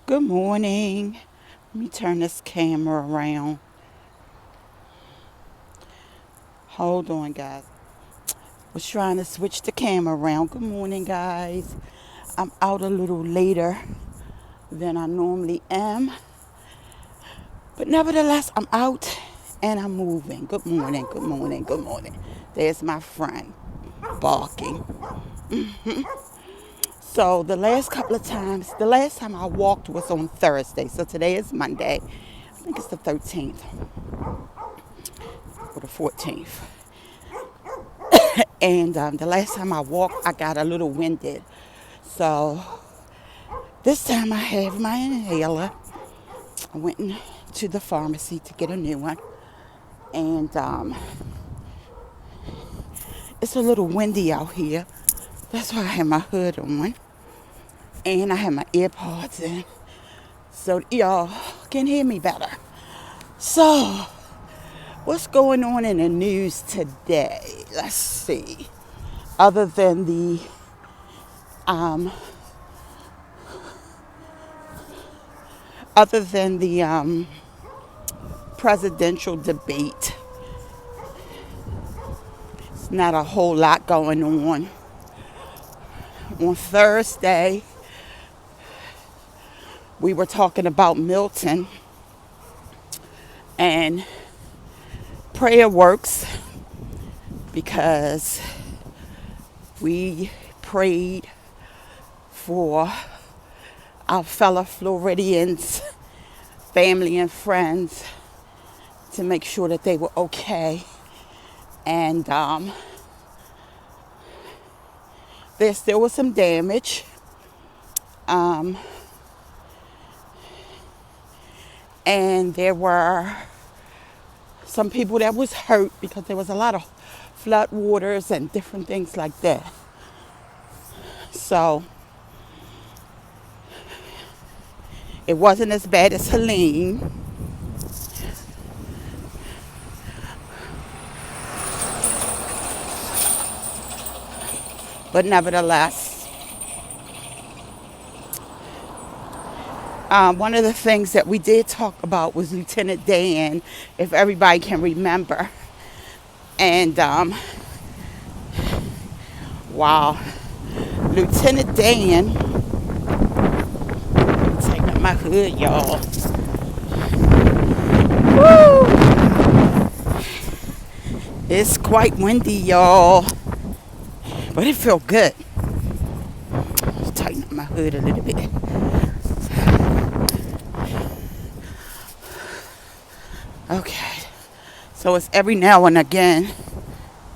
Good morning. Let me turn this camera around. Hold on, guys. Was trying to switch the camera around. Good morning, guys. I'm out a little later than I normally am, but nevertheless, I'm out and I'm moving. Good morning, good morning, good morning. There's my friend barking. So the last time I walked was on Thursday. So today is Monday. I think it's the 13th or the 14th. And the last time I walked, I got a little winded. So this time I have my inhaler. I went to the pharmacy to get a new one. And it's a little windy out here. That's why I have my hood on. And I have my earpods in. So y'all can hear me better. So, what's going on in the news today? Let's see. Other than the um, other than the presidential debate, it's not a whole lot going on. On Thursday, we were talking about Milton and prayer works because we prayed for our fellow Floridians, family and friends, to make sure that they were okay. And there still was some damage. And there were some people that was hurt because there was a lot of flood waters and different things like that. So it wasn't as bad as Helene. But nevertheless, one of the things that we did talk about was Lieutenant Dan, if everybody can remember. And wow, Lieutenant Dan, taking up my hood, y'all. Woo! It's quite windy, y'all, but it felt good. Just tighten up my hood a little bit. Okay, so it's every now and again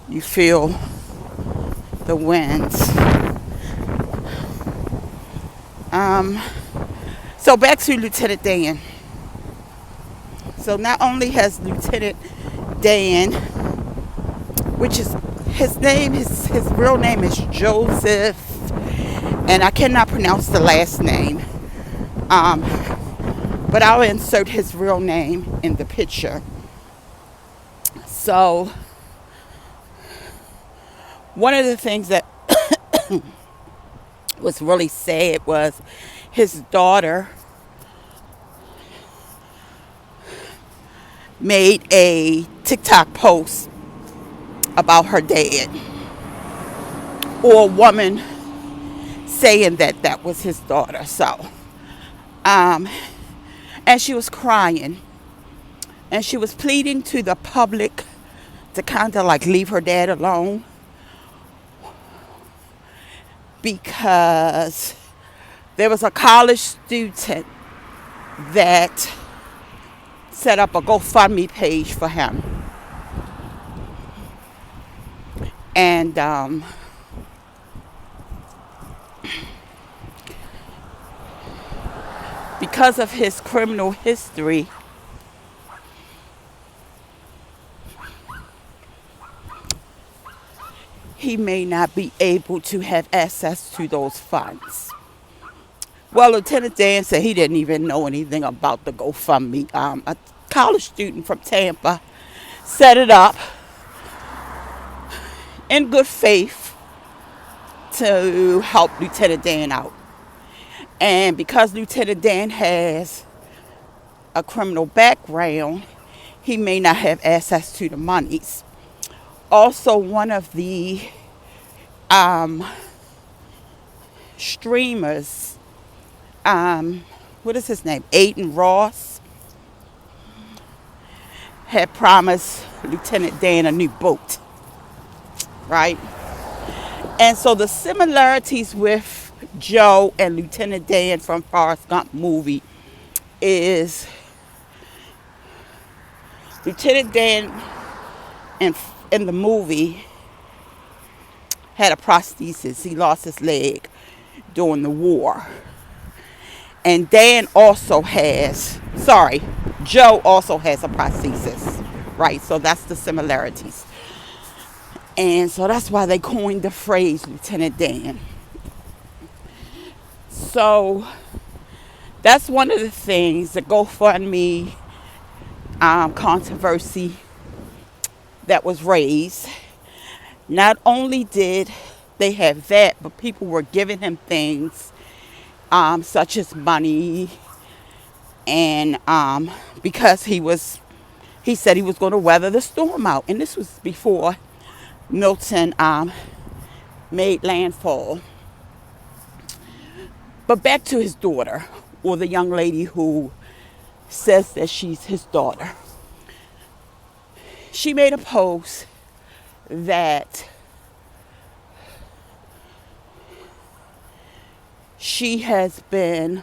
you feel the winds. So back to Lieutenant Dan. So not only has Lieutenant Dan, which is his name, his real name is Joseph, and I cannot pronounce the last name, but I'll insert his real name in the picture. So one of the things that was really sad was his daughter made a TikTok post about her dad, or a woman saying that that was his daughter. So, and she was crying, and she was pleading to the public to kind of like leave her dad alone because there was a college student that set up a GoFundMe page for him. And because of his criminal history, he may not be able to have access to those funds. Well, Lieutenant Dan said he didn't even know anything about the GoFundMe. A college student from Tampa set it up in good faith to help Lieutenant Dan out. And because Lieutenant Dan has a criminal background, he may not have access to the monies. Also, one of the streamers, what is his name? Aiden Ross, had promised Lieutenant Dan a new boat, right? And so the similarities with Joe and Lieutenant Dan from Forrest Gump movie is Lieutenant Dan in the movie had a prosthesis. He lost his leg during the war. And Joe also has a prosthesis, right? So that's the similarities. And so that's why they coined the phrase Lieutenant Dan. So that's one of the things, the GoFundMe controversy that was raised. Not only did they have that, but people were giving him things such as money, and because he said he was going to weather the storm out. And this was before Milton made landfall. But back to his daughter, or the young lady who says that she's his daughter. She made a post that she has been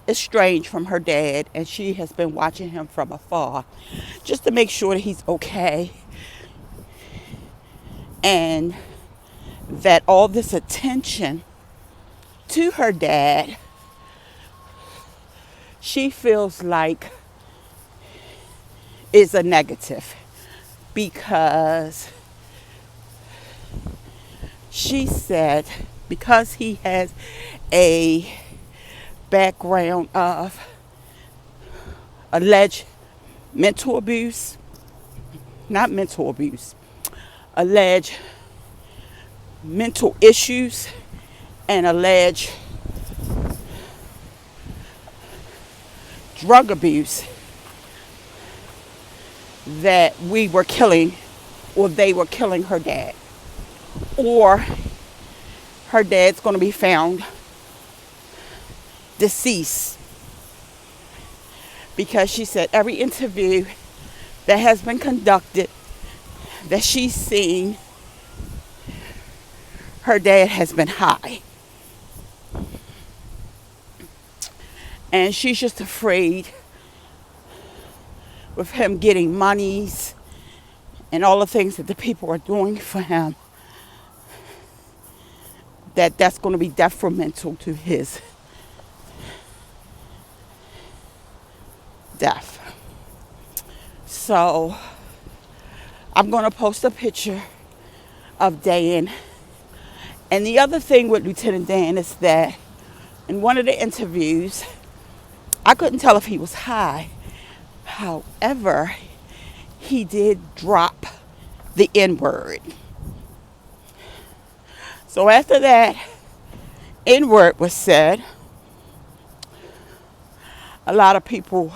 estranged from her dad, and she has been watching him from afar just to make sure that he's okay, and that all this attention to her dad, she feels like is a negative, because she said because he has a background of alleged alleged mental issues and alleged drug abuse, that they were killing her dad, or her dad's going to be found deceased. Because she said every interview that has been conducted that she's seen, her dad has been high. And she's just afraid with him getting monies and all the things that the people are doing for him, that's going to be detrimental to his death. So I'm going to post a picture of Dan. And the other thing with Lieutenant Dan is that in one of the interviews, I couldn't tell if he was high. However, he did drop the N-word. So after that N-word was said, a lot of people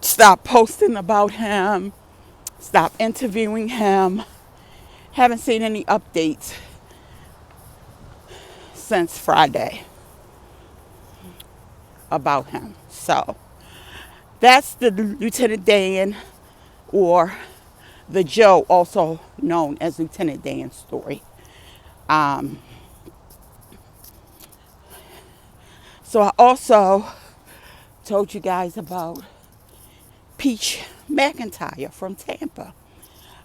stopped posting about him, stopped interviewing him. Haven't seen any updates since Friday about him. So that's the Lieutenant Dan, or the Joe, also known as Lieutenant Dan story. So I also told you guys about Peach McIntyre from Tampa,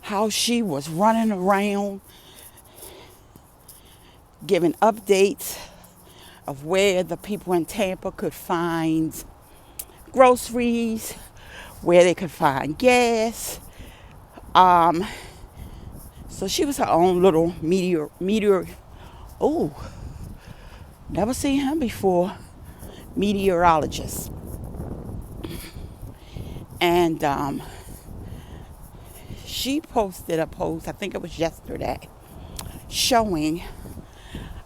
how she was running around giving updates of where the people in Tampa could find groceries, where they could find gas. So she was her own little meteor. Oh, never seen him before. Meteorologist. And she posted a post, I think it was yesterday, showing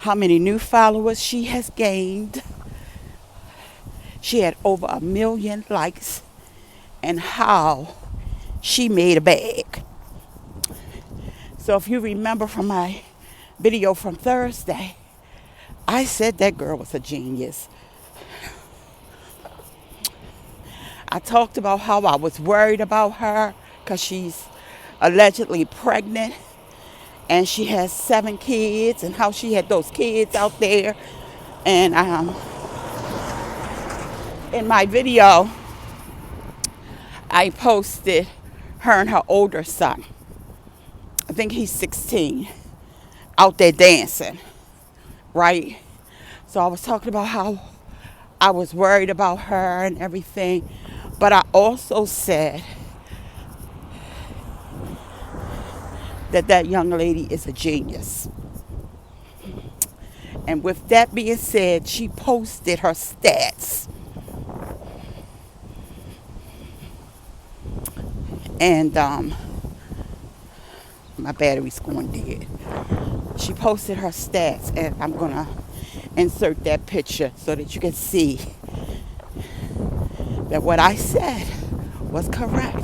how many new followers she has gained. She had over 1 million likes, and how she made a bag. So if you remember from my video from Thursday, I said that girl was a genius. I talked about how I was worried about her because she's allegedly pregnant and she has 7 kids, and how she had those kids out there. And in my video, I posted her and her older son. I think he's 16, out there dancing, right? So I was talking about how I was worried about her and everything. But I also said that that young lady is a genius. And with that being said, she posted her stats. And my battery's going dead. She posted her stats, and I'm going to insert that picture so that you can see that what I said was correct.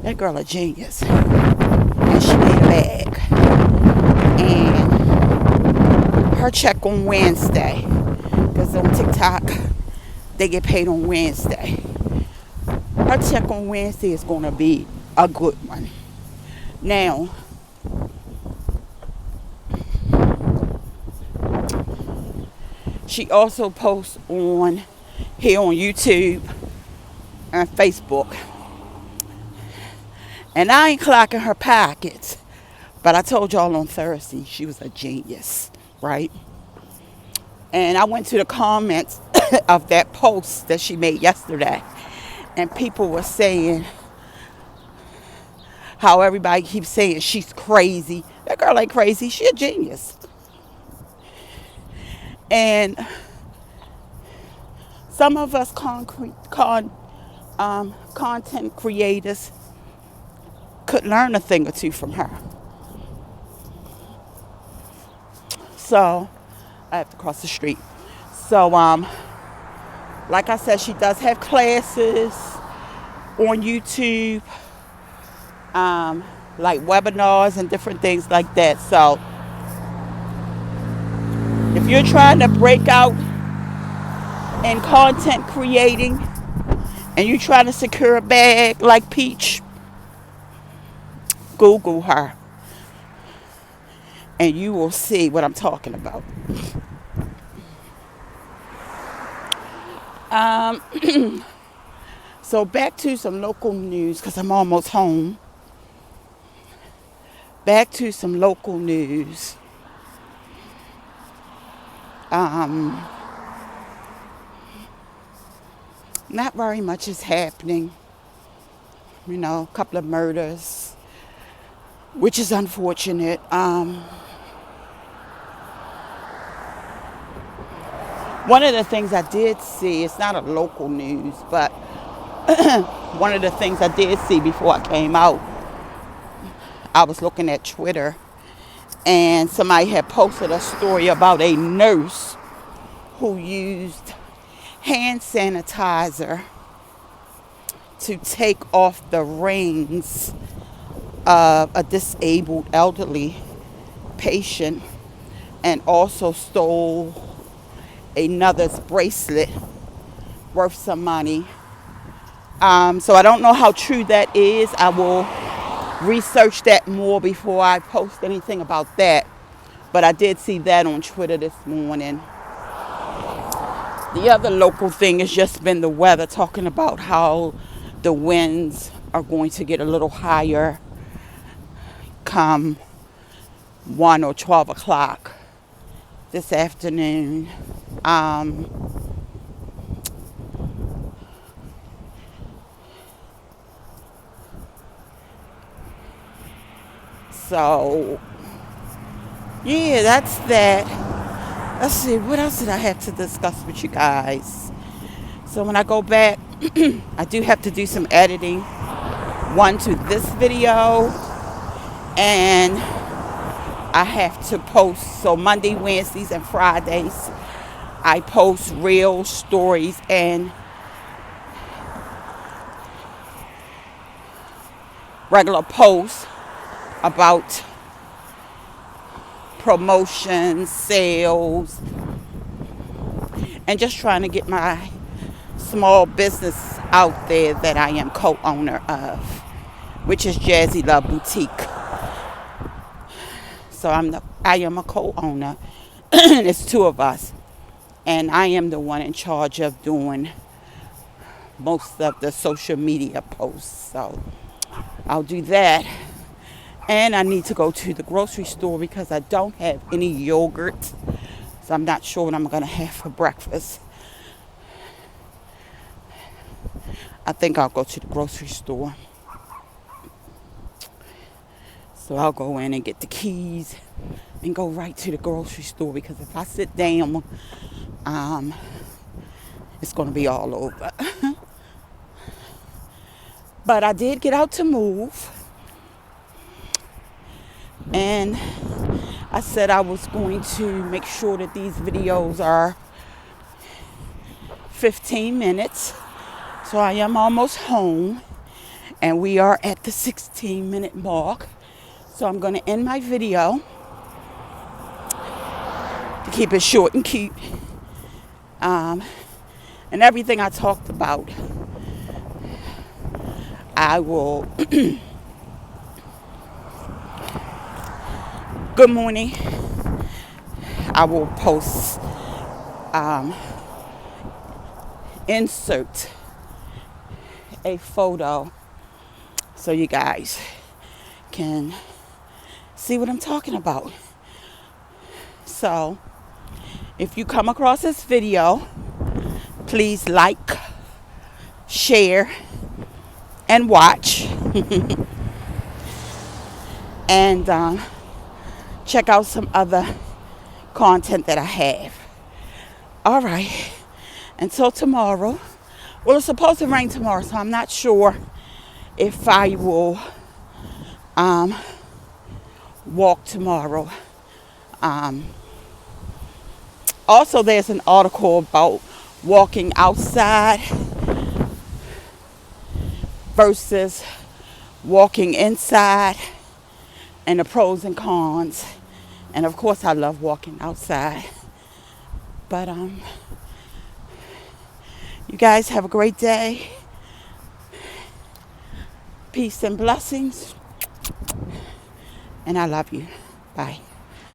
That girl a genius. And she made a bag. And her check on Wednesday, because on TikTok, they get paid on Wednesday. Her check on Wednesday is going to be a good one. Now, she also posts on here on YouTube and Facebook. And I ain't clocking her pockets, but I told y'all on Thursday she was a genius, right? And I went to the comments of that post that she made yesterday, and people were saying how everybody keeps saying she's crazy. That girl ain't crazy. She a genius. And some of us content creators could learn a thing or two from her. So I have to cross the street. So like I said, she does have classes on YouTube, like webinars and different things like that. So if you're trying to break out in content creating and you're trying to secure a bag like Peach, Google her and you will see what I'm talking about. So back to some local news, because I'm almost home. Back to some local news. Not very much is happening. You know, a couple of murders, which is unfortunate. One of the things I did see, it's not a local news, but one of the things I did see before I came out, I was looking at Twitter, and somebody had posted a story about a nurse who used hand sanitizer to take off the rings of a disabled elderly patient, and also stole another's bracelet worth some money. So I don't know how true that is. I will research that more before I post anything about that. But I did see that on Twitter this morning. The other local thing has just been the weather, talking about how the winds are going to get a little higher come 1 or 12 o'clock this afternoon. So, yeah, that's that. Let's see, what else did I have to discuss with you guys? So when I go back, I do have to do some editing. One to this video and I have to post. So Monday, Wednesdays, and Fridays, I post real stories and regular posts about promotions, sales, and just trying to get my small business out there that I am co-owner of, which is Jazzy Love Boutique. So I am a co-owner. It's two of us, and I am the one in charge of doing most of the social media posts. So I'll do that. And I need to go to the grocery store because I don't have any yogurt. So I'm not sure what I'm going to have for breakfast. I think I'll go to the grocery store. So I'll go in and get the keys and go right to the grocery store, because if I sit down, it's going to be all over. But I did get out to move. And I said I was going to make sure that these videos are 15 minutes. So I am almost home, and we are at the 16-minute mark. So I'm going to end my video to keep it short and cute. And everything I talked about, I will. Good morning. I will post, insert a photo so you guys can see what I'm talking about. So if you come across this video, please like, share, and watch. And check out some other content that I have. All right. Until tomorrow. Well, it's supposed to rain tomorrow, so I'm not sure if I will walk tomorrow. Also, there's an article about walking outside versus walking inside, and the pros and cons. And of course, I love walking outside. But you guys have a great day. Peace and blessings. And I love you. Bye.